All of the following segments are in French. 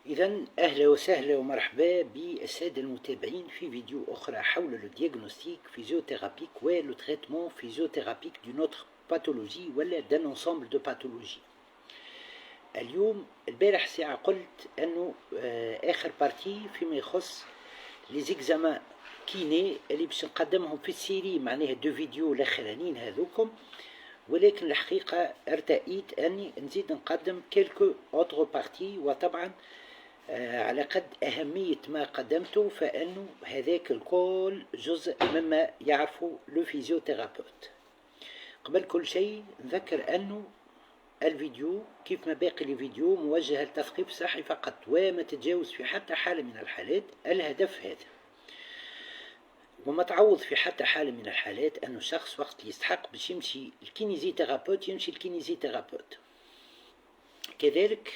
إذا أهلا وسهلا ومرحبا بالسادة المتابعين في فيديو أخرى حول لو ديagnostic physiothérapique و لو traitement physiothérapique d'une autre pathologie ولا d'un ensemble de pathologies. اليوم البارح ساعة قلت أنه آخر بارتي فيما يخص les examens كيني اللي باش نقدمهم في السيري معناها دو فيديو الأخرانيين هذوكم، ولكن الحقيقة ارتأيت أني نزيد نقدم كيلكو أوتر بارتي، وطبعا على قد أهمية ما قدمته فإنه هذاك الكل جزء مما يعرفه لو فيزيوثيرابوت. قبل كل شيء نذكر أنه الفيديو كيف ما باقي الفيديو موجه للتثقيف الصحي فقط وما تتجاوز في حتى حالة من الحالات الهدف هذا، وما تعوض في حتى حالة من الحالات أنه الشخص وقت يستحق باش يمشي الكينيزيثيرابوت يمشي الكينيزيثيرابوت. كذلك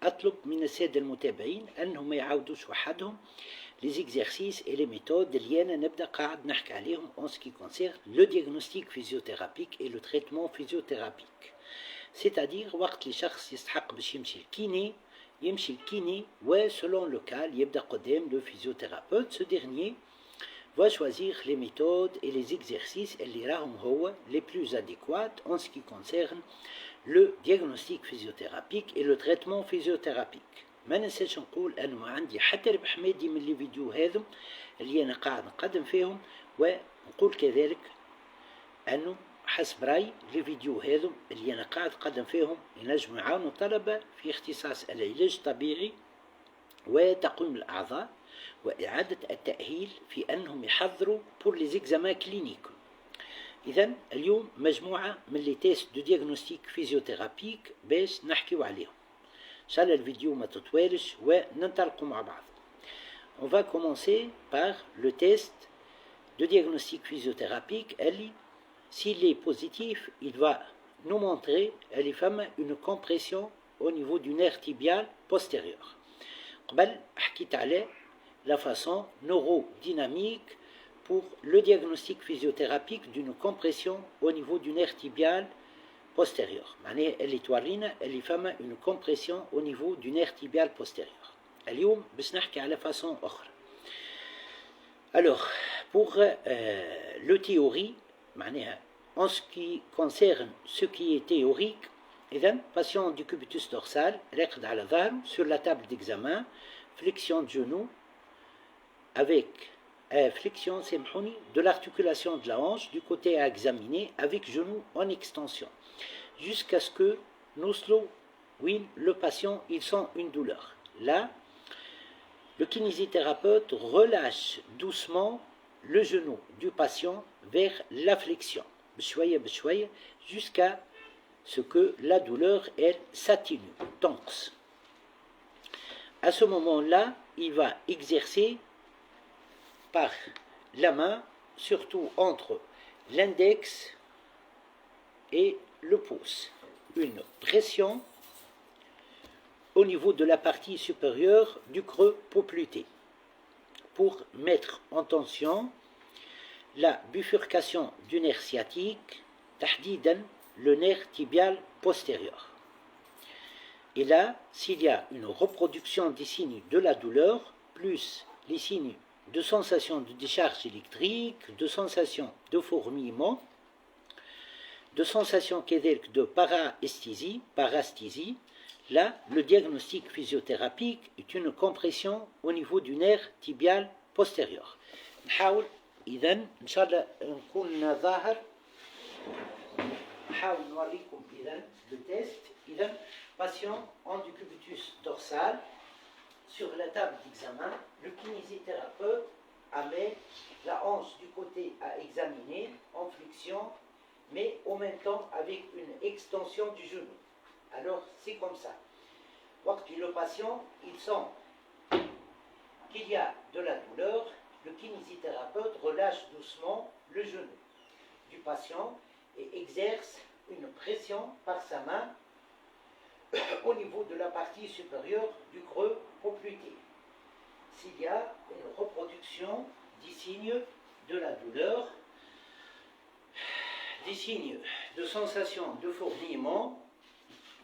أطلب من السادة المتابعين أنهم ما يعاودوش وحدهم les exercices et les méthodes اللي أنا نبدأ قاعد نحكي عليهم en ce qui concerne le diagnostic physiothérapique et le traitement physiothérapique. C'est-à-dire وقت اللي شخص يستحق باش يمشي الكيني يمشي الكيني و selon le cas يبدأ قدام le physiothérapeute. Ce dernier va choisir les méthodes et les exercices اللي راهم هو les plus adéquats en ce qui concerne le diagnostic physiothérapique et le traitement physiothérapique. ما ننساش نقول أنه ما عندي حتى ربح مادي من لي فيديو هذم اللي أنا قاعد نقدم فيهم، ونقول كذلك أنه حسب رأي لي فيديو هذم اللي أنا قاعد نقدم فيهم ينجموا يعاونوا الطلبة في اختصاص العلاج الطبيعي وتقويم الأعضاء وإعادة التأهيل في أنهم يحضروا pour les examens cliniques. إذا اليوم مجموعة من لي تيست دو ديagnostic فيزيوثيرابيك باش نحكيو عليهم. إن شاء الله الفيديو ما تطوالش وننطلقوا مع بعض. On va commencer par le test de diagnostic physiothérapique اللي s'il est positif il va nous montrer اللي فما une compression au niveau du nerf tibial postérieur. قبل حكيت على la façon neurodynamique pour le diagnostic physiothérapique d'une compression au niveau du nerf tibial postérieur. معناها اللي تورينا اللي فما une compression au niveau du nerf tibial postérieur. اليوم باش نحكي على façon أخرى. Alors, pour le théorie, معناها en ce qui concerne ce qui est théorique, إذن patient du cubitus dorsal راقد على ظهره sur la table d'examen, flexion de genou avec flexion de l'articulation de la hanche du côté à examiner avec genou en extension jusqu'à ce que l'oslo, oui, le patient, il sent une douleur. Là, le kinésithérapeute relâche doucement le genou du patient vers la flexion, jusqu'à ce que la douleur, elle, s'atténue, tense. À ce moment-là, il va exercer par la main, surtout entre l'index et le pouce, une pression au niveau de la partie supérieure du creux poplité pour mettre en tension la bifurcation du nerf sciatique, تحديدا le nerf tibial postérieur. Et là, s'il y a une reproduction des signes de la douleur, plus les signes de sensation de décharge électrique, de sensation de fourmillement, de sensation de parasthésie, là, le diagnostic physiothérapique est une compression au niveau du nerf tibial postérieur. نحاول إذا إن شاء الله نكون ظاهر، نحاول نوريكم إذا le test. إذا patient en décubitus dorsal sur la table d'examen, le kinésithérapeute met la hanche du côté à examiner en flexion, mais en même temps avec une extension du genou. Alors c'est comme ça. Lorsque le patient il sent qu'il y a de la douleur, le kinésithérapeute relâche doucement le genou du patient et exerce une pression par sa main au niveau de la partie supérieure du creux poplité. S'il y a une reproduction des signes de la douleur, des signes de sensation de fourmillement,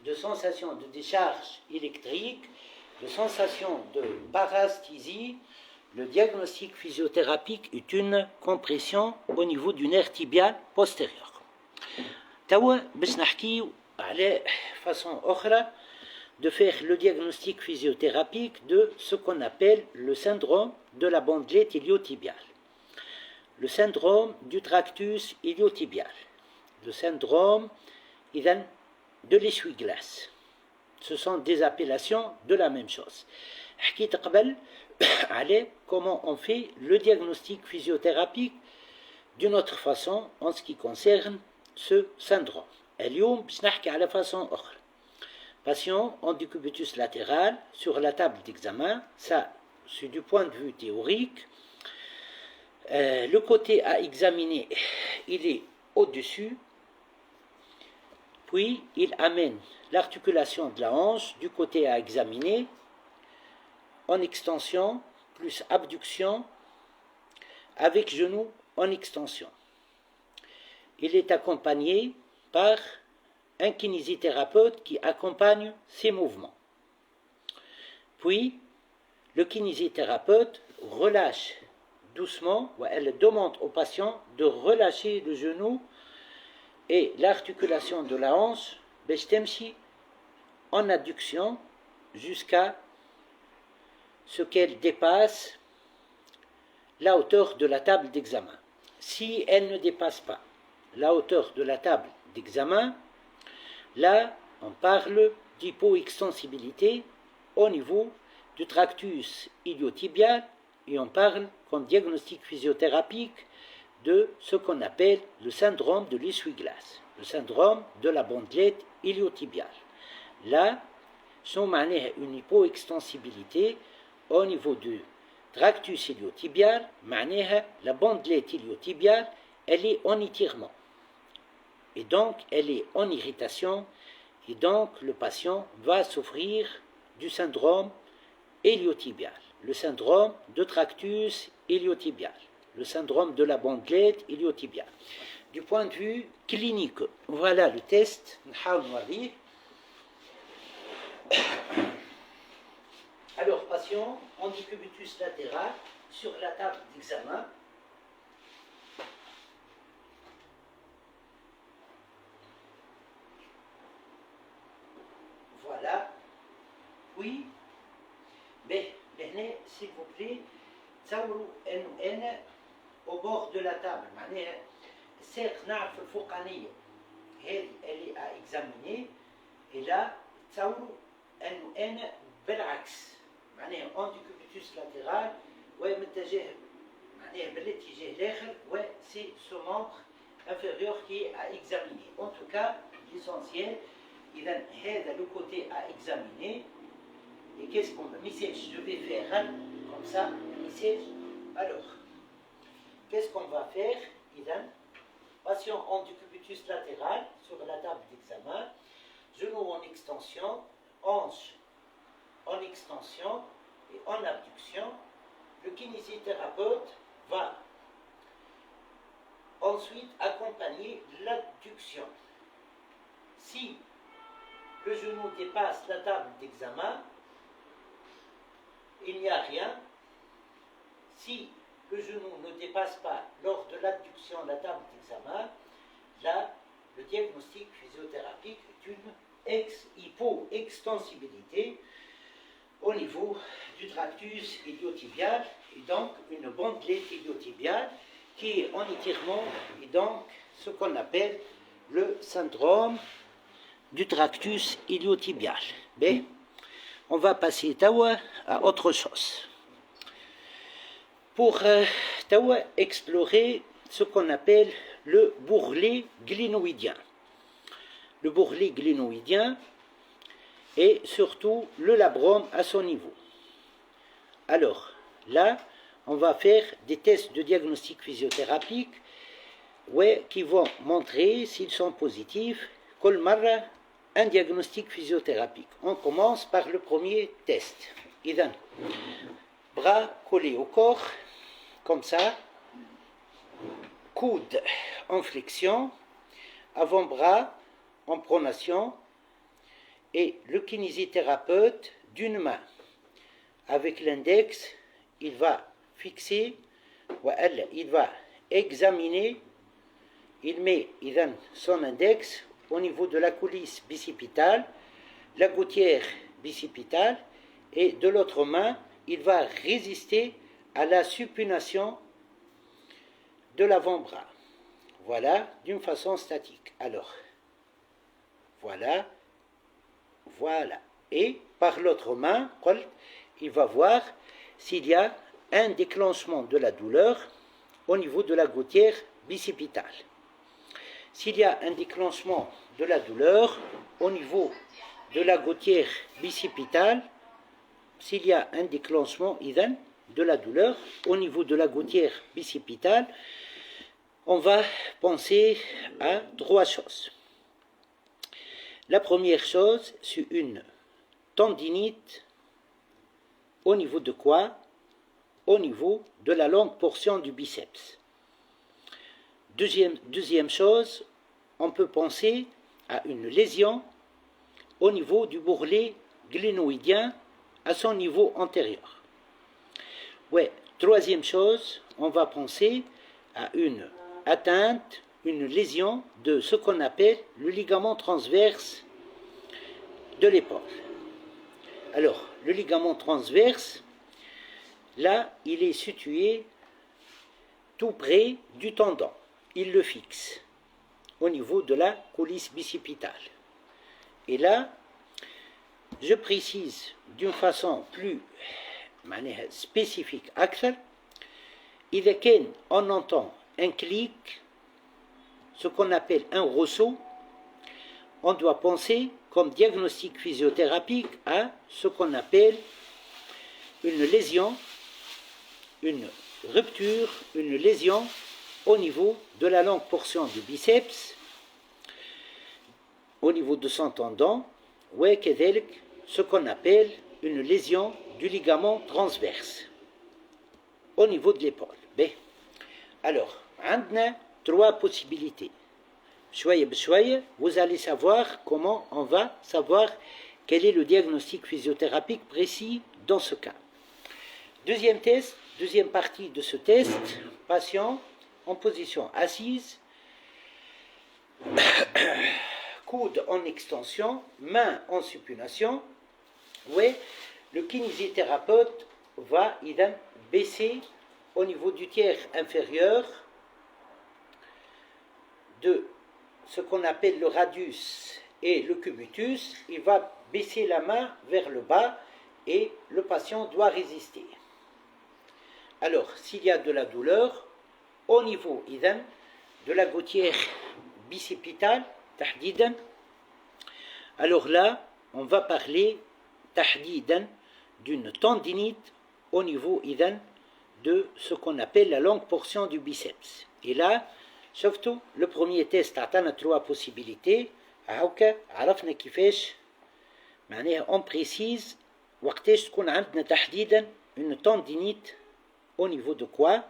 de sensation de décharge électrique, de sensation de parasthésie, le diagnostic physiothérapique est une compression au niveau du nerf tibial postérieur. توا باش نحكيو على façon أخرى de faire le diagnostic physiothérapique de ce qu'on appelle le syndrome de la bandelette iliotibiale, le syndrome du tractus iliotibial, le syndrome de l'essuie-glace. Ce sont des appellations de la même chose. حكيت قبل على comment on fait le diagnostic physiothérapique d'une autre façon en ce qui concerne ce syndrome. اليوم باش نحكي على façon أخرى. Patient en décubitus latéral sur la table d'examen, ça c'est du point de vue théorique. Le côté à examiner, il est au-dessus, puis il amène l'articulation de la hanche du côté à examiner en extension plus abduction avec genou en extension. Il est accompagné par un kinésithérapeute qui accompagne ces mouvements. Puis, le kinésithérapeute relâche doucement, ou elle demande au patient de relâcher le genou et l'articulation de la hanche en adduction jusqu'à ce qu'elle dépasse la hauteur de la table d'examen. Si elle ne dépasse pas la hauteur de la table d'examen, là, on parle d'hypoextensibilité au niveau du tractus iliotibial et on parle comme diagnostic physiothérapique de ce qu'on appelle le syndrome de l'essuie-glace, le syndrome de la bandelette iliotibiale. Là, on a une hypoextensibilité au niveau du tractus iliotibial, la bandelette iliotibiale, elle est en étirement. Et donc, elle est en irritation, et donc le patient va souffrir du syndrome iliotibial, le syndrome de tractus iliotibial, le syndrome de la bandelette iliotibiale. Du point de vue clinique, voilà le test. Alors, patient en décubitus latéral sur la table d'examen. Voilà. Oui. Mais, s'il vous plaît, تصوروا انه انا au bord de la table معناها الساق نعرف الفوقانيه هذه اللي اكزاميني الى تصوروا انه انا بالعكس معناها اون ديكوبيتوس لاتيرال ومتجه معناها بالاتجاه الاخر و سي سو مونتر inférieur qui est à examiner. En tout cas, l'essentiel, اذا هذا le côté à examiner. Et qu'est-ce qu'on va message, je vais faire comme ça, message. Alors, qu'est-ce qu'on va faire? Patient en décubitus latéral sur la table d'examen, genou en extension, hanche en extension et en abduction. Le kinésithérapeute va ensuite accompagner l'abduction. Si le genou dépasse la table d'examen, il n'y a rien. Si le genou ne dépasse pas lors de l'abduction de la table d'examen, là, le diagnostic physiothérapique est une hypoextensibilité au niveau du tractus iliotibial et donc une bandelette iliotibiale qui est en étirement et donc ce qu'on appelle le syndrome du tractus iliotibial. Mais on va passer à autre chose. Pour explorer ce qu'on appelle le bourrelet glénoïdien. Le bourrelet glénoïdien et surtout le labrum à son niveau. Alors, là, on va faire des tests de diagnostic physiothérapique qui vont montrer s'ils sont positifs. Kol marra, un diagnostic physiothérapique. On commence par le premier test. Idan, bras collés au corps, comme ça, coude en flexion, avant-bras en pronation, et le kinésithérapeute d'une main avec l'index, il va fixer, il va examiner, il met son index au niveau de la coulisse bicipitale, la gouttière bicipitale, et de l'autre main, il va résister à la supination de l'avant-bras. Voilà, d'une façon statique. Alors, voilà. Et par l'autre main, il va voir s'il y a un déclenchement de la douleur au niveau de la gouttière bicipitale. S'il y a un déclenchement de la douleur au niveau de la gouttière bicipitale, s'il y a un déclenchement de la douleur au niveau de la gouttière bicipitale, on va penser à trois choses. La première chose, c'est une tendinite au niveau de quoi? Au niveau de la longue portion du biceps. Deuxième chose, on peut penser à une lésion au niveau du bourrelet glénoïdien à son niveau antérieur. Troisième chose, on va penser à une atteinte, une lésion de ce qu'on appelle le ligament transverse de l'épaule. Alors, le ligament transverse, là, il est situé tout près du tendon. Il le fixe au niveau de la coulisse bicipitale. Et là, je précise d'une façon plus spécifique أكثر, إذا كان on entend un clic, ce qu'on appelle un ressaut, on doit penser comme diagnostic physiothérapique à ce qu'on appelle une lésion, une rupture, une lésion au niveau de la longue portion du biceps, au niveau de son tendon, وكذلك ce qu'on appelle une lésion du ligament transverse au niveau de l'épaule. Alors, on a trois possibilités. Chouaïe bchouaïe, vous allez savoir comment on va savoir quel est le diagnostic physiothérapique précis dans ce cas. Deuxième test, deuxième partie de ce test, patient en position assise, coude en extension, main en supination, le kinésithérapeute va baisser au niveau du tiers inférieur de ce qu'on appelle le radius et le cubitus. Il va baisser la main vers le bas et le patient doit résister. Alors, s'il y a de la douleur au niveau de la gouttière bicipitale, tahdidan, alors là, on va parler tahdidan d'une tendinite au niveau de ce qu'on appelle la longue portion du biceps. Et là, شفتوا le premier test عطانا trois possibilités. هاكا عرفنا كيفاش معناها on précise وقتاش تكون عندنا تحديدا une tendinite au niveau de quoi?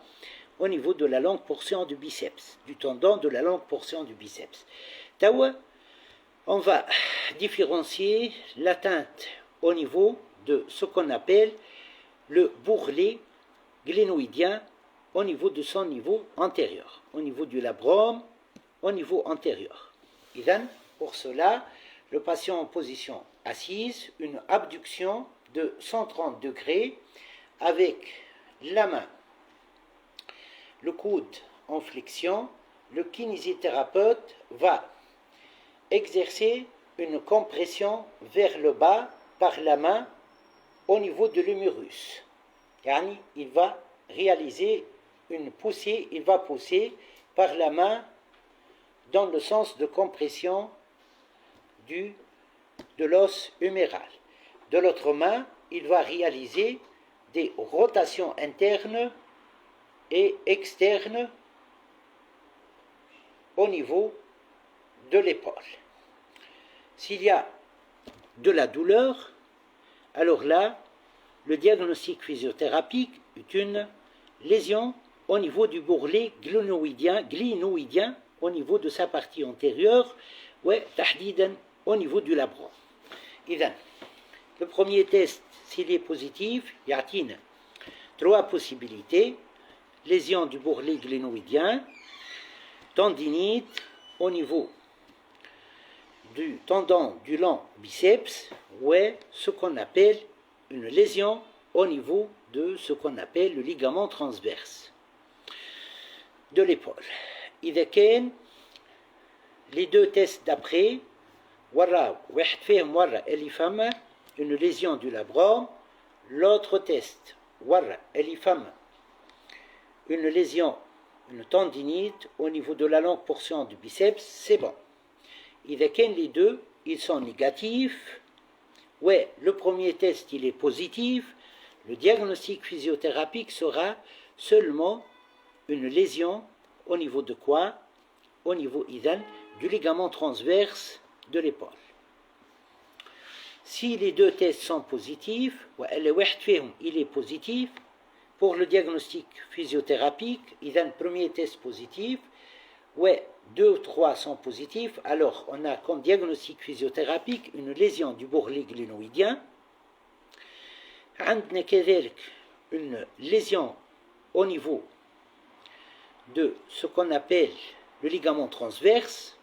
Au niveau de la longue portion du biceps, du tendon de la longue portion du biceps. Tawa, on va différencier l'atteinte au niveau de ce qu'on appelle le bourrelet glénoïdien au niveau de son niveau antérieur, au niveau du labrum, au niveau antérieur. Et donc, pour cela, le patient en position assise, une abduction de 130 degrés avec la main, le coude en flexion, le kinésithérapeute va exercer une compression vers le bas par la main au niveau de l'humérus. Yani, il va réaliser une poussée, il va pousser par la main dans le sens de compression de l'os huméral. De l'autre main, il va réaliser des rotations internes et externes au niveau de l'épaule. S'il y a de la douleur, alors là, le diagnostic physiothérapique est une lésion au niveau du bourrelet glénoïdien au niveau de sa partie antérieure, tahdidan au niveau du labrum. إذن Le premier test, s'il est positif, il y a 3 possibilités. Lésion du bourrelet glénoïdien, tendinite au niveau du tendon du long biceps, ou ce qu'on appelle une lésion au niveau de ce qu'on appelle le ligament transverse de l'épaule. إذا كان les 2 tests d'après وراو واحد فيهم ورا اللي فما une lésion du labrum, l'autre test ورا اللي فما une lésion, une tendinite au niveau de la longue portion du biceps, c'est bon. إذا كان les 2 ils sont négatifs, ouais, le premier test il est positif, le diagnostic physiothérapique sera seulement une lésion au niveau de quoi? Au niveau du ligament transverse de l'épaule. Si les 2 tests sont positifs, il est positif, pour le diagnostic physiothérapique, le premier test positif, 2 ou 3 sont positifs, alors on a comme diagnostic physiothérapique une lésion du bourrelet glénoïdien. عندنا كذلك une lésion au niveau de ce qu'on appelle le ligament transverse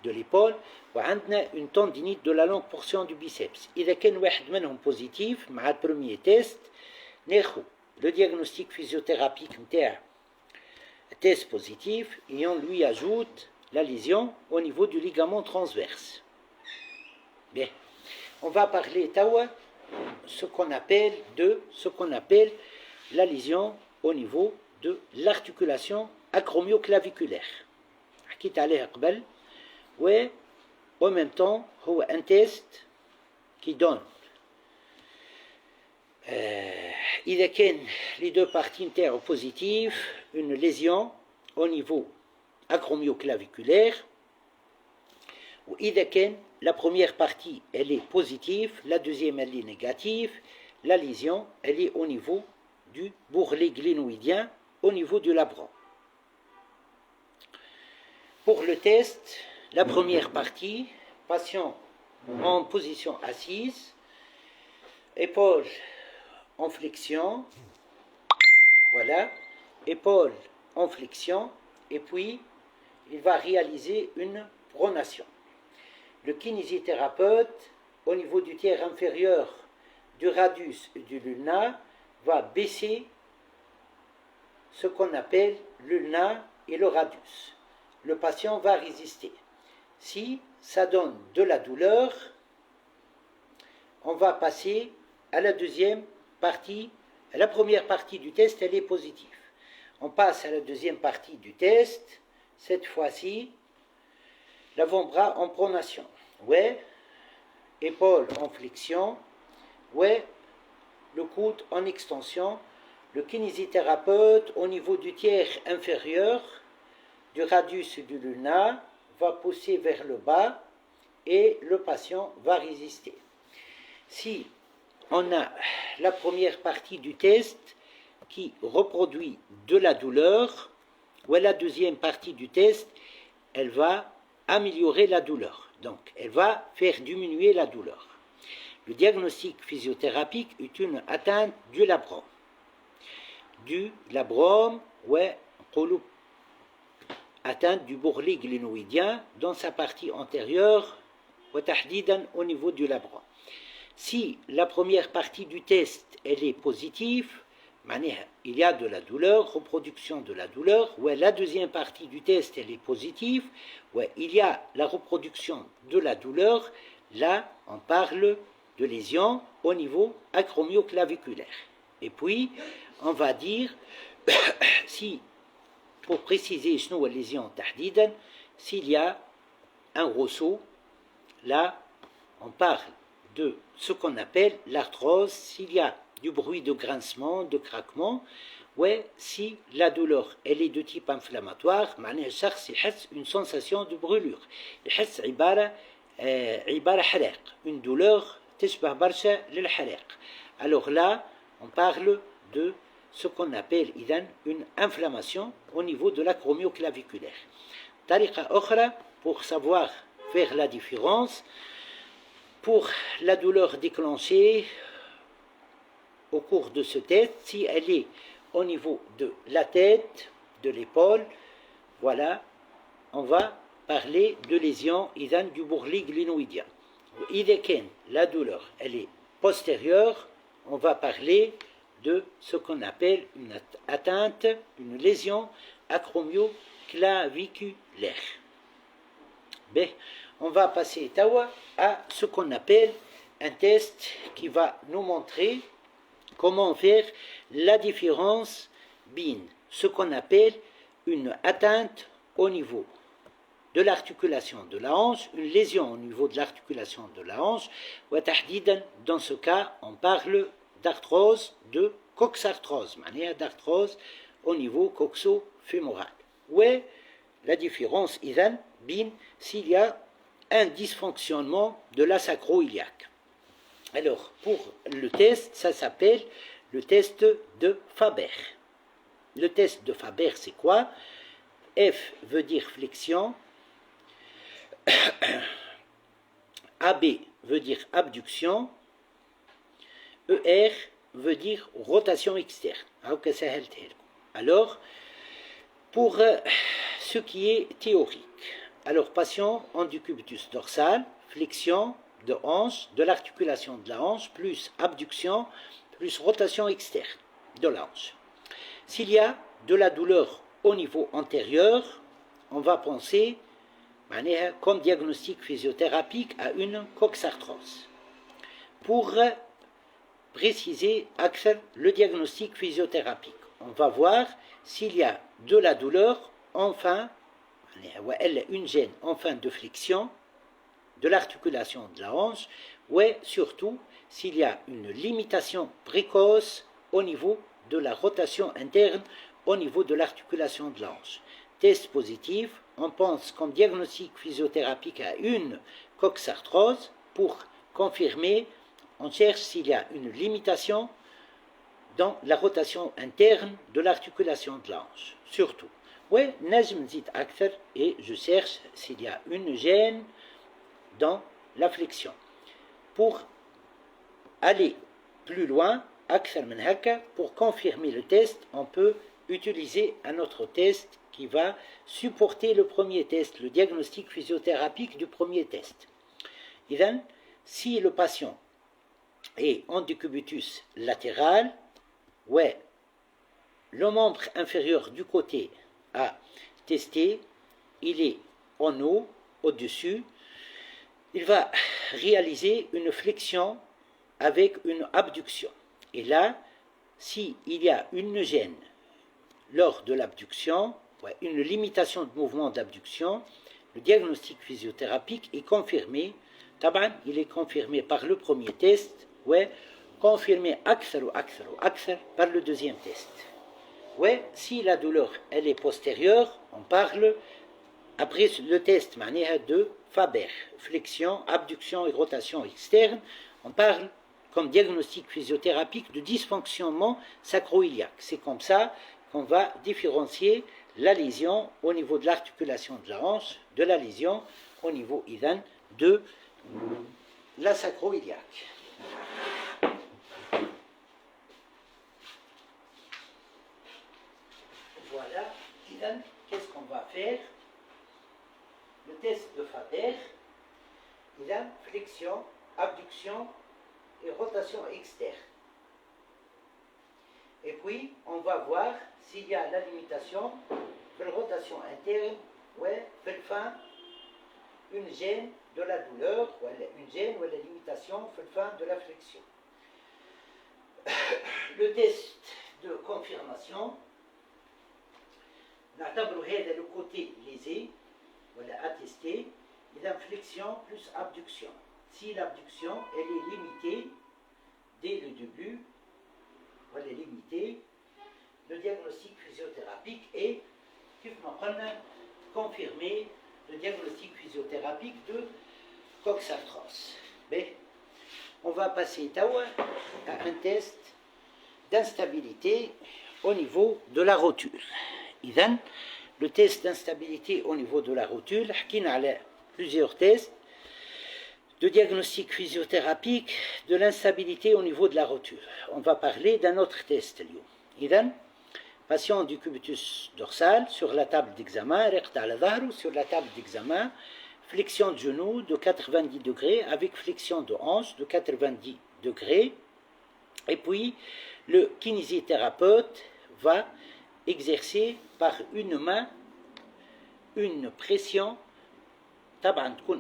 de l'épaule, وعندنا une tendinite de la longue portion du biceps. إذا كان واحد منهم positif مع le premier test, ناخذ le diagnostic physiothérapique نتاع test positif et on lui ajoute la lésion au niveau du ligament transverse. Bien, on va parler tawa ce qu'on appelle la lésion au niveau de l'articulation acromioclaviculaire. حكيت عليها قبل, و en même temps هو un test qui donne إذا كان les 2 parties internes positives, une lésion au niveau acromioclaviculaire, ou إذا كان la première partie elle est positive, la deuxième elle est négative, la lésion elle est au niveau du bourrelet glénoïdien, au niveau du labrum. Pour le test, la première partie, patient en position assise, épaule en flexion, voilà, épaule en flexion, et puis il va réaliser une pronation. Le kinésithérapeute, au niveau du tiers inférieur du radius et du ulna, va baisser ce qu'on appelle l'ulna et le radius. Le patient va résister. Si ça donne de la douleur, on va passer à la deuxième partie. La première partie du test, elle est positive. On passe à la deuxième partie du test. Cette fois-ci, l'avant-bras en pronation. Ouais, épaule en flexion. Ouais, le coude en extension. Le kinésithérapeute, au niveau du tiers inférieur, du radius et du ulna, va pousser vers le bas et le patient va résister. Si on a la première partie du test qui reproduit de la douleur, ou la deuxième partie du test, elle va améliorer la douleur. Donc, elle va faire diminuer la douleur. Le diagnostic physiothérapique est une atteinte du labrum. Du labrum, ouais, atteinte du bourrelet glénoïdien dans sa partie antérieure, au niveau du labrum. Si la première partie du test elle est positive, il y a de la douleur, reproduction de la douleur, ouais, la deuxième partie du test elle est positive, ouais, il y a la reproduction de la douleur, là on parle de lésion au niveau acromioclaviculaire. Et puis on va dire si, pour préciser شنو lésion تحديدا, s'il y a un ressaut, là on parle de ce qu'on appelle l'arthrose, s'il y a du bruit de grincement, de craquement, ouais, si la douleur elle est de type inflammatoire, معناها الشخص يحس une sensation de brûlure, يحس عبارة حرق, une douleur تشبه برشا للحرق. Alors là, on parle de ce qu'on appelle une inflammation au niveau de l'acromioclaviculaire. طريقة أخرى pour savoir faire la différence, pour la douleur déclenchée au cours de ce test, si elle est au niveau de la tête, de l'épaule, voilà, on va parler de lésion du bourrelet glénoïdien. La douleur, elle est postérieure, on va parler de ce qu'on appelle une atteinte, une lésion acromioclaviculaire. Ben, on va passer à ce qu'on appelle un test qui va nous montrer comment faire la différence bin ce qu'on appelle une atteinte au niveau de l'articulation de la hanche, une lésion au niveau de l'articulation de la hanche, dans ce cas, on parle d'arthrose, de coxarthrose, manière d'arthrose au niveau coxo-fémoral. Où est la différence, bin, s'il y a un dysfonctionnement de la sacro-iliaque. Alors, pour le test, ça s'appelle le test de Faber. Le test de Faber, c'est quoi? F veut dire flexion, AB veut dire abduction, ER veut dire rotation externe. Alors, pour ce qui est théorique, alors patient en décubitus dorsal, flexion de hanche, de l'articulation de la hanche, plus abduction, plus rotation externe de la hanche. S'il y a de la douleur au niveau antérieur, on va penser comme diagnostic physiothérapique à une coxarthrose. Pour préciser le diagnostic physiothérapique, on va voir s'il y a de la douleur enfin, une gêne en fin de flexion de l'articulation de la hanche, ou surtout s'il y a une limitation précoce au niveau de la rotation interne au niveau de l'articulation de la hanche. Test positif, on pense comme diagnostic physiothérapique à une coxarthrose. Pour confirmer, on cherche s'il y a une limitation dans la rotation interne de l'articulation de la hanche. Surtout, et je cherche s'il y a une gêne dans la flexion. Pour aller plus loin, pour confirmer le test, on peut utiliser un autre test qui va supporter le premier test, le diagnostic physiothérapique du premier test. Si le patient est en décubitus latéral, le membre inférieur du côté à tester, il est en haut, au-dessus, il va réaliser une flexion avec une abduction. Et là, s'il y a une gêne lors de l'abduction, une limitation de mouvement d'abduction, le diagnostic physiothérapique est confirmé. Il est confirmé par le premier test, confirmé par le deuxième test. Si la douleur elle est postérieure, on parle après le test de Faber, flexion, abduction et rotation externe, on parle comme diagnostic physiothérapique de dysfonctionnement sacro-iliaque. C'est comme ça qu'on va différencier la lésion au niveau de l'articulation de la hanche de la lésion au niveau de la sacro-iliaque. Voilà, qu'est-ce qu'on va faire? Le test de Faber, flexion, abduction et rotation externe. Et puis, on va voir s'il y a la limitation de la rotation interne, une gêne de la douleur, une gêne ou la limitation de la flexion. Le test de confirmation, le côté lésé, attesté, il a flexion plus abduction. Si l'abduction elle est limitée dès le début, elle est limitée, le diagnostic physiothérapique est confirmé le diagnostic physiothérapique de coxarthrose. On va passer à un test d'instabilité au niveau de la rotule. Le test d'instabilité au niveau de la rotule, il y a plusieurs tests. de diagnostic physiothérapique de l'instabilité au niveau de la rotule. On va parler d'un autre test. Idan, patient du cubitus dorsal sur la table d'examen, sur la table d'examen, flexion de genou de 90 degrés avec flexion de hanche de 90 degrés. Et puis, le kinésithérapeute va exercer par une main une pression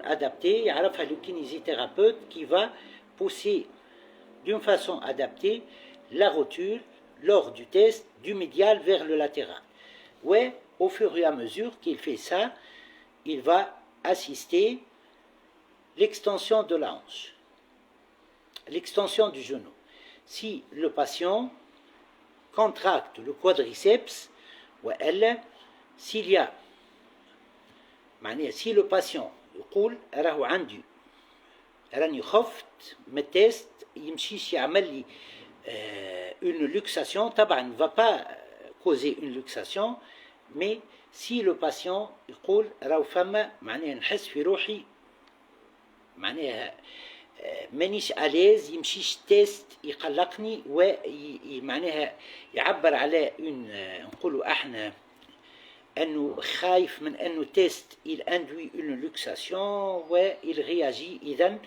adaptée. Le kinésithérapeute qui va pousser d'une façon adaptée la rotule lors du test du médial vers le latéral. Ouais, au fur et à mesure qu'il fait ça, il va assister l'extension de la hanche, l'extension du genou. Si le patient contracte le quadriceps, s'il y a si le patient يقول راهو عندي راني خفت من التيست يمشيش يعمل لي une luxation, طبعا ne va pas causer une luxation, mais si le patient يقول راهو فما معناها نحس في روحي معناها مانيش أليز يمشيش تيست يقلقني ومعناها يعبر على نقولوا احنا انه خايف من انه تيست il induit une luxation il réagit. اذا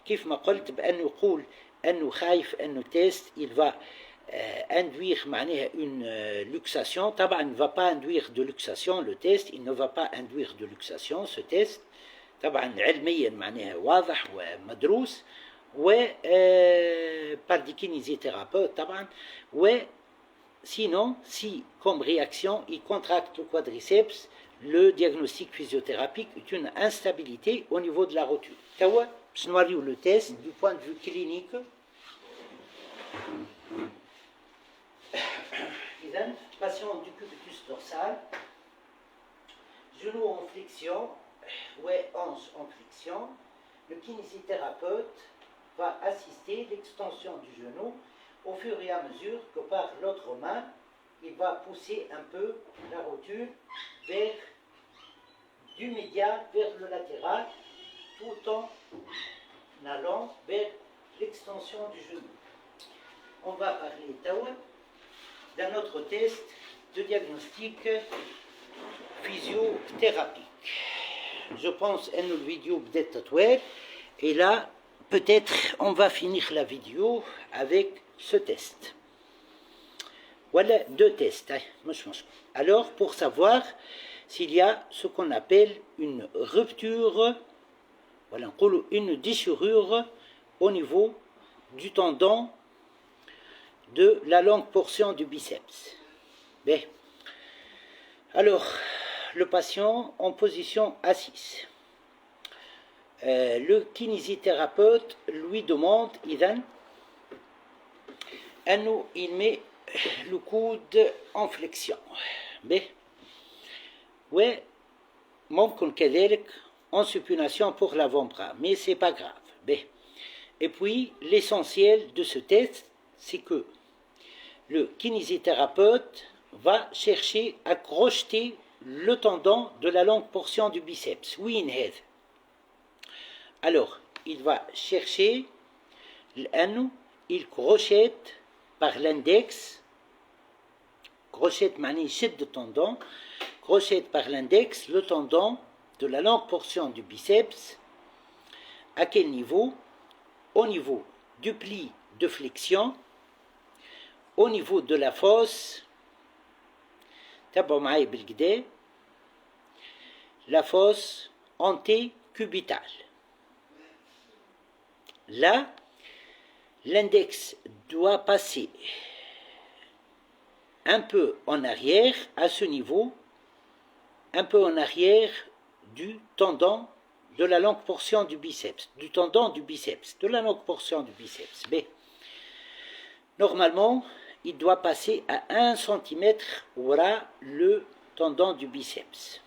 كيف ما قلت بانه يقول انه خايف انه تيست il va induire معناها une luxation. طبعا ne va pas induire de luxation le test, il ne va pas induire de luxation ce test طبعا علميا معناها واضح ومدروس par des kinésithérapeutes طبعا. Sinon, si comme réaction il contracte le quadriceps, le diagnostic physiothérapique est une instabilité au niveau de la rotule. توا باش نوريو le test du point de vue clinique. إذن patient du cubitus dorsal, genou en flexion, hanche en flexion, le kinésithérapeute va assister l'extension du genou au fur et à mesure que par l'autre main, il va pousser un peu la rotule du médial vers le latéral, tout en allant vers l'extension du genou. On va parler d'un autre test de diagnostic physiothérapique. Je pense que la vidéo peut-être tatouée, et là, peut-être on va finir la vidéo avec ce test. Voilà deux tests. Alors, pour savoir s'il y a ce qu'on appelle une rupture, une déchirure au niveau du tendon de la longue portion du biceps. Bien. Alors, le patient en position assise. Le kinésithérapeute lui demande, il met le coude en flexion. ممكن كذلك en supination pour l'avant-bras, mais c'est pas grave. Et puis l'essentiel de ce test, c'est que le kinésithérapeute va chercher à crocheter le tendon de la longue portion du biceps. Alors, il va chercher, il crochette par l'index, crochette manie chute de tendon, crochette par l'index le tendon de la longue portion du biceps. À quel niveau? Au niveau du pli de flexion, au niveau de la fosse, la fosse antécubitale. Là, l'index doit passer un peu en arrière, à ce niveau, un peu en arrière du tendon de la longue portion du biceps, du tendon du biceps, de la longue portion du biceps. Normalement, il doit passer à 1 cm aura le tendon du biceps.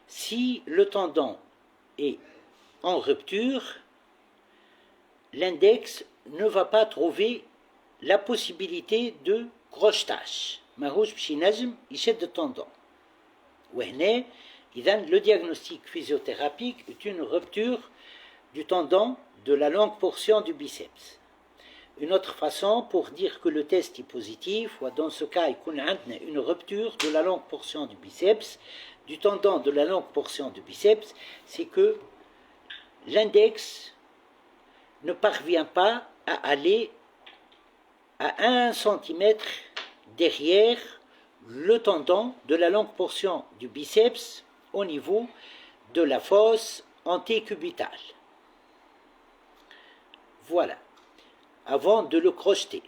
Si le tendon est en rupture, l'index ne va pas trouver la possibilité de crochetage. ماهوش باش ينجم يشد التندون. وهنا إذن le diagnostic physiothérapique est une rupture du tendon de la longue portion du biceps. Une autre façon pour dire que le test est positif, ou dans ce cas, il y a une rupture de la longue portion du biceps, du tendon de la longue portion du biceps, c'est que l'index ne parvient pas à aller à 1 cm derrière le tendon de la longue portion du biceps au niveau de la fosse antécubitale. Voilà. Avant de le crocheter.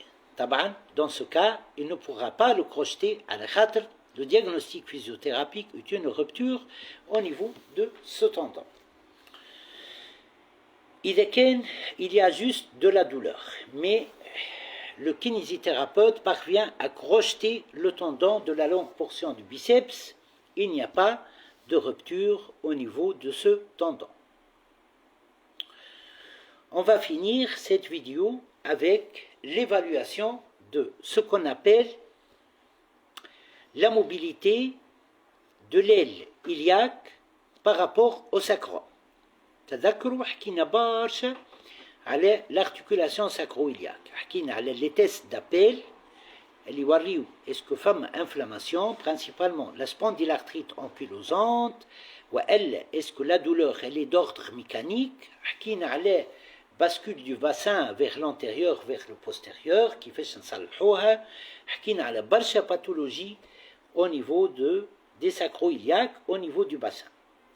Dans ce cas, il ne pourra pas le crocheter à la khatr. Le diagnostic physiothérapique est une rupture au niveau de ce tendon. Il y a juste de la douleur, mais le kinésithérapeute parvient à crocheter le tendon de la longue portion du biceps. Il n'y a pas de rupture au niveau de ce tendon. On va finir cette vidéo avec l'évaluation de ce qu'on appelle la mobilité de l'aile iliaque par rapport au sacrum. تذكروا حكينا برشا على l'articulation sacro-iliaque. حكينا على les tests d'appel اللي يوريو est-ce que فما inflammation, principalement la spondylarthrite ankylosante, والا est-ce que la douleur elle est d'ordre mécanique. حكينا على bascule du bassin vers l'antérieur, vers le postérieur, كيفاش نصلحوها. حكينا على برشا pathologie au niveau des sacro-iliaques, au niveau du bassin.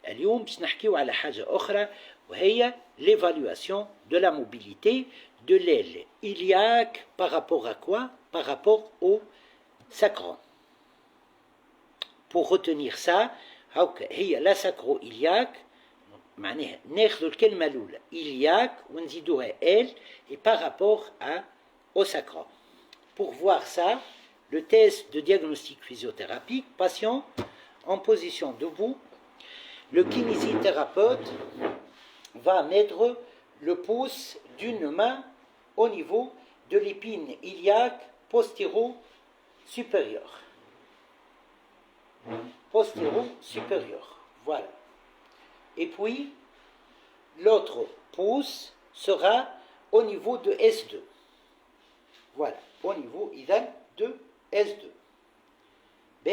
اليوم باش نحكيو على حاجة أخرى وهي l'évaluation de la mobilité de l'aile iliaque par rapport à quoi? Par rapport au sacrum. Pour retenir ça, هي la sacro-iliaque معناها ناخذ الكلمة الأولى iliaque ونزيدوها elle et par rapport au sacrum. Pour voir ça, le test de diagnostic physiothérapique, patient en position debout, le kinésithérapeute va mettre le pouce d'une main au niveau de l'épine iliaque postéro-supérieure. Postéro-supérieure, voilà. Et puis, l'autre pouce sera au niveau de S2. Voilà, au niveau de S2. B.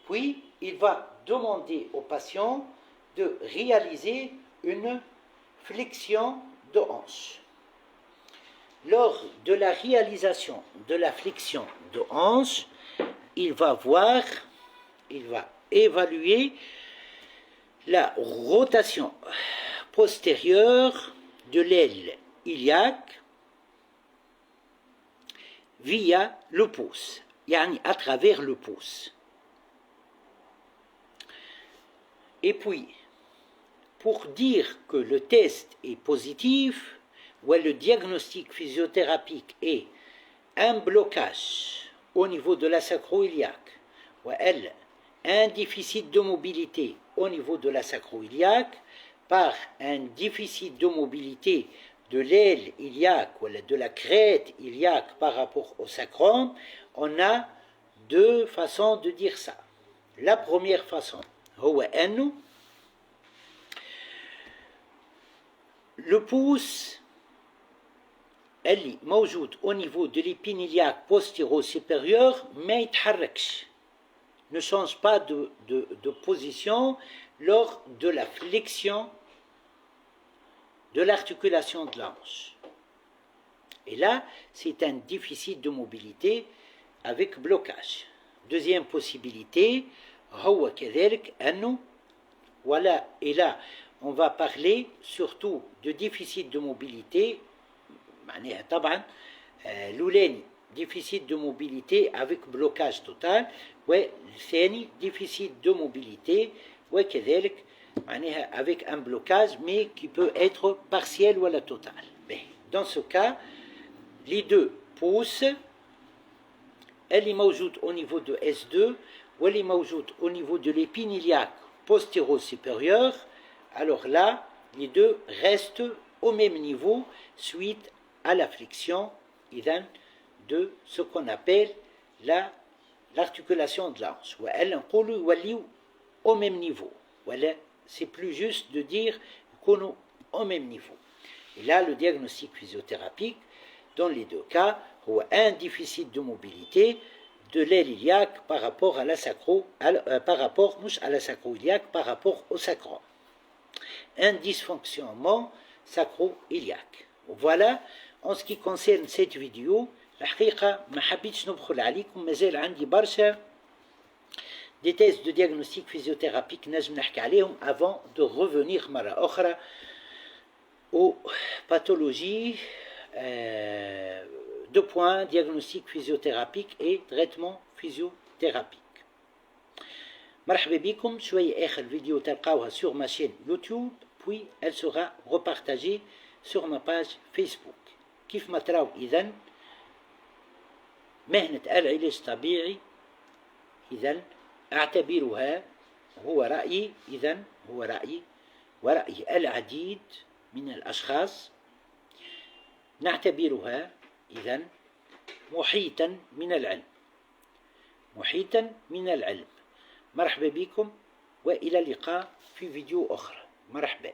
Puis, il va demander au patient de réaliser une flexion de hanche. Lors de la réalisation de la flexion de hanche, il va évaluer la rotation postérieure de l'aile iliaque via le pouce, yani à travers le pouce. Et puis, pour dire que le test est positif, ou le diagnostic physiothérapique est un blocage au niveau de la sacro-iliaque, ou un déficit de mobilité au niveau de la sacro-iliaque, par un déficit de mobilité de l'aile iliaque ou de la crête iliaque par rapport au sacrum, on a deux façons de dire ça. La première façon, le pouce اللي موجود au niveau de l'épine iliaque postéro-supérieure ما يتحركش, ne change pas de position lors de la flexion de l'articulation de la hanche. Et là, c'est un déficit de mobilité avec blocage. Deuxième possibilité, هو كذلك أنه voilà, et là, on va parler surtout de déficit de mobilité, معناها طبعا الأولاني déficit de mobilité avec blocage total, والثاني déficit de mobilité وكذلك معناها avec un blocage mais qui peut être partiel ou total. Dans ce cas, les deux pouces, اللي موجود au niveau de S2 واللي موجود au niveau de l'épine iliaque postéro-supérieure, alors là, les deux restent au même niveau suite à la flexion de ce qu'on appelle l'articulation de la hanche. Au même niveau. Voilà, c'est plus juste de dire qu'on au même niveau. Et là, le diagnostic physiothérapique, dans les deux cas, هو un déficit de mobilité de l'aile iliaque par rapport à la par rapport au sacrum. Un dysfonctionnement sacro-iliaque. Voilà, en ce qui concerne cette vidéo, الحقيقة ما حبيتش ندخل عليكم مازال عندي برشا des tests de diagnostic physiothérapique نجم نحكي عليهم avant de revenir مرة أخرى aux pathologies deux points, diagnostic physiothérapique et traitement physiothérapique. مرحبا بكم. شوية آخر فيديو تلقاوها sur ma chaîne YouTube, puis elle sera repartagée sur ma page Facebook. كيف ما تراو إذن مهنة العلاج الطبيعي إذن أعتبرها هو رأيي ورأي العديد من الأشخاص نعتبرها إذن محيطا من العلم. مرحبا بكم وإلى اللقاء في فيديو أخرى. مرحبا.